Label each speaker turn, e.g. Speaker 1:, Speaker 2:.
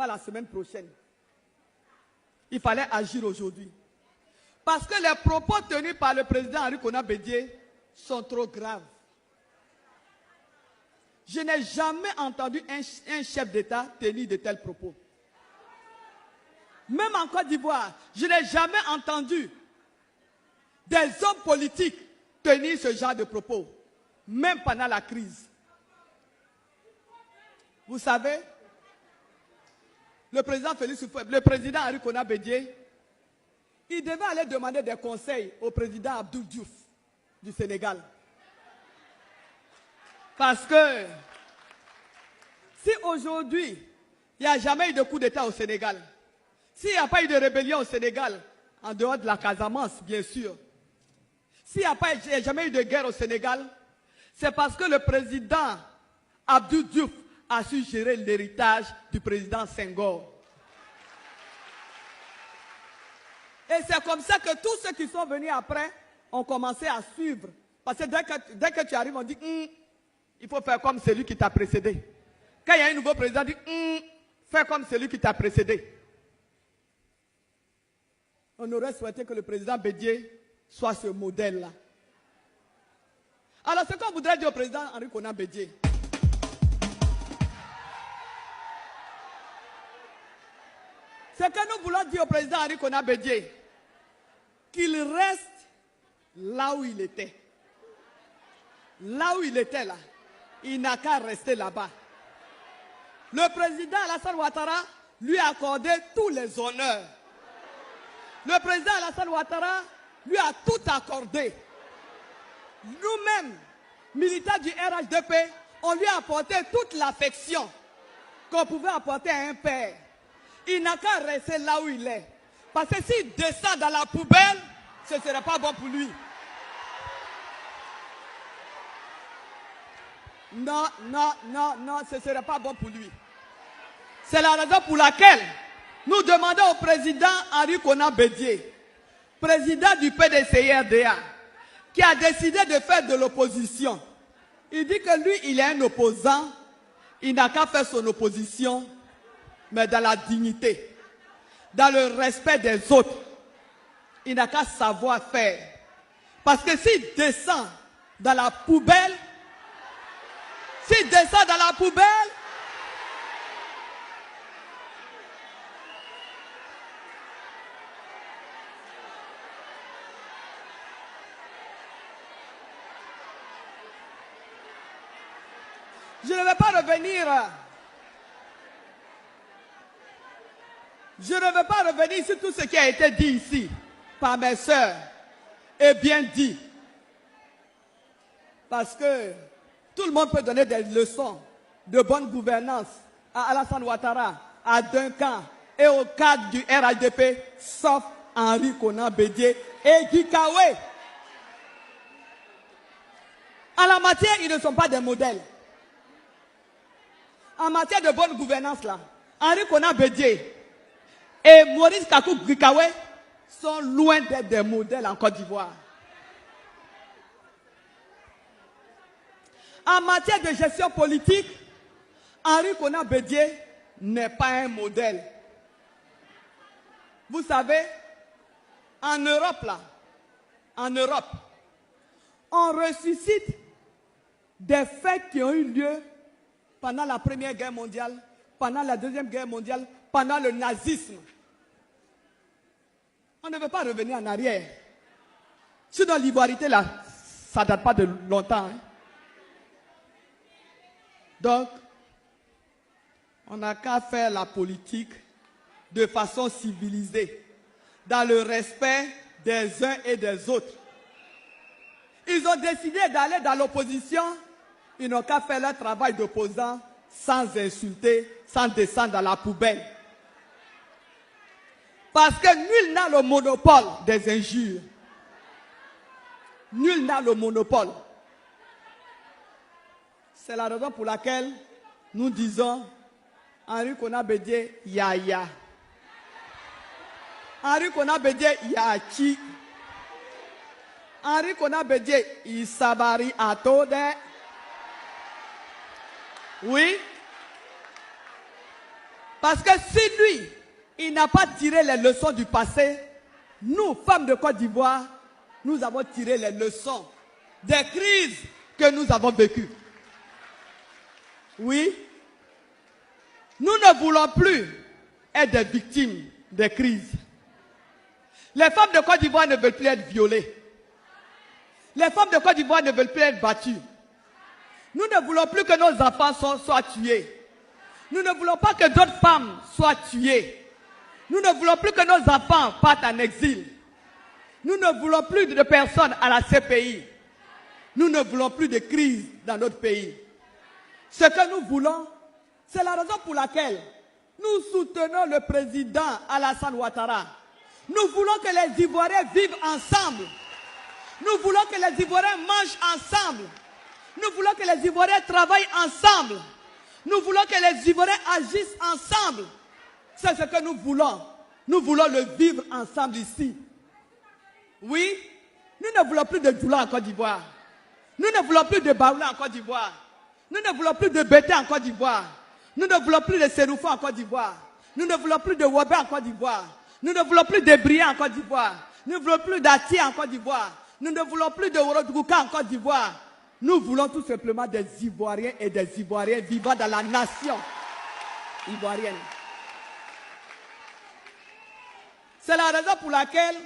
Speaker 1: pas la semaine prochaine. Il fallait agir aujourd'hui. Parce que les propos tenus par le président Henri Konan Bédié sont trop graves. Je n'ai jamais entendu un chef d'État tenir de tels propos. Même en Côte d'Ivoire, je n'ai jamais entendu des hommes politiques tenir ce genre de propos, même pendant la crise. Vous savez, le président Henri Konan Bédié, il devait aller demander des conseils au président Abdou Diouf du Sénégal. Parce que si aujourd'hui, il n'y a jamais eu de coup d'État au Sénégal, s'il n'y a pas eu de rébellion au Sénégal, en dehors de la Casamance, bien sûr, s'il n'y a jamais eu de guerre au Sénégal, c'est parce que le président Abdou Diouf a su gérer l'héritage du président Senghor. Et c'est comme ça que tous ceux qui sont venus après ont commencé à suivre. Parce que dès que tu arrives, on dit il faut faire comme celui qui t'a précédé. Quand il y a un nouveau président, on dit fais comme celui qui t'a précédé. On aurait souhaité que le président Bédié soit ce modèle-là. Alors, ce qu'on voudrait dire au président Henri Konan Bédié, c'est que nous voulons dire au président Henri Konan Bédié qu'il reste là où il était. Là où il était là, il n'a qu'à rester là-bas. Le président Alassane Ouattara lui a accordé tous les honneurs. Le président Alassane Ouattara lui a tout accordé. Nous-mêmes, militants du RHDP, on lui a apporté toute l'affection qu'on pouvait apporter à un père. Il n'a qu'à rester là où il est. Parce que s'il descend dans la poubelle, ce ne serait pas bon pour lui. Non, ce ne serait pas bon pour lui. C'est la raison pour laquelle nous demandons au président Henri Konan Bédié, président du PDCI-RDA, qui a décidé de faire de l'opposition. Il dit que lui, il est un opposant, il n'a qu'à faire son opposition, mais dans la dignité, dans le respect des autres. Il n'a qu'à savoir faire. Parce que s'il descend dans la poubelle, je ne vais pas revenir. Je ne veux pas revenir sur tout ce qui a été dit ici par mes sœurs et bien dit. Parce que tout le monde peut donner des leçons de bonne gouvernance à Alassane Ouattara, à Duncan et au cadre du RHDP, sauf Henri Konan Bédié et Guy Kawe. En la matière, ils ne sont pas des modèles. En matière de bonne gouvernance, là, Henri Konan Bédié et Maurice Kakou Guy Kawe sont loin d'être des modèles en Côte d'Ivoire. En matière de gestion politique, Henri Konan Bédié n'est pas un modèle. Vous savez, en Europe, on ressuscite des faits qui ont eu lieu pendant la Première Guerre mondiale, pendant la Deuxième Guerre mondiale, pendant le nazisme. On ne veut pas revenir en arrière. Sinon, l'ivoirité, là, ça ne date pas de longtemps. Hein. Donc, on n'a qu'à faire la politique de façon civilisée, dans le respect des uns et des autres. Ils ont décidé d'aller dans l'opposition, ils n'ont qu'à faire leur travail d'opposant sans insulter, sans descendre dans la poubelle. Parce que nul n'a le monopole des injures. Nul n'a le monopole. C'est la raison pour laquelle nous disons Henri Konan Bédié Yaya. Henri Konan Bédié Yachi. Henri Konan Bédié Isabari Atode. Oui. Parce que si lui, il n'a pas tiré les leçons du passé, nous, femmes de Côte d'Ivoire, nous avons tiré les leçons des crises que nous avons vécues. Oui, nous ne voulons plus être des victimes des crises. Les femmes de Côte d'Ivoire ne veulent plus être violées. Les femmes de Côte d'Ivoire ne veulent plus être battues. Nous ne voulons plus que nos enfants soient tués. Nous ne voulons pas que d'autres femmes soient tuées. Nous ne voulons plus que nos enfants partent en exil. Nous ne voulons plus de personnes à la CPI. Nous ne voulons plus de crise dans notre pays. Ce que nous voulons, c'est la raison pour laquelle nous soutenons le président Alassane Ouattara. Nous voulons que les Ivoiriens vivent ensemble. Nous voulons que les Ivoiriens mangent ensemble. Nous voulons que les Ivoiriens travaillent ensemble. Nous voulons que les Ivoiriens agissent ensemble. C'est ce que nous voulons. Nous voulons le vivre ensemble ici. Oui, nous ne voulons plus de Doula en Côte d'Ivoire. Nous ne voulons plus de Baoula en Côte d'Ivoire. Nous ne voulons plus de Bété en Côte d'Ivoire. Nous ne voulons plus de Seroufo en Côte d'Ivoire. Nous ne voulons plus de Wobé en Côte d'Ivoire. Nous ne voulons plus de Bria en Côte d'Ivoire. Nous ne voulons plus d'Atia en Côte d'Ivoire. Nous ne voulons plus de Ourodgouka en Côte d'Ivoire. Nous voulons tout simplement des Ivoiriens et des Ivoiriens vivant dans la nation ivoirienne. C'est la raison pour laquelle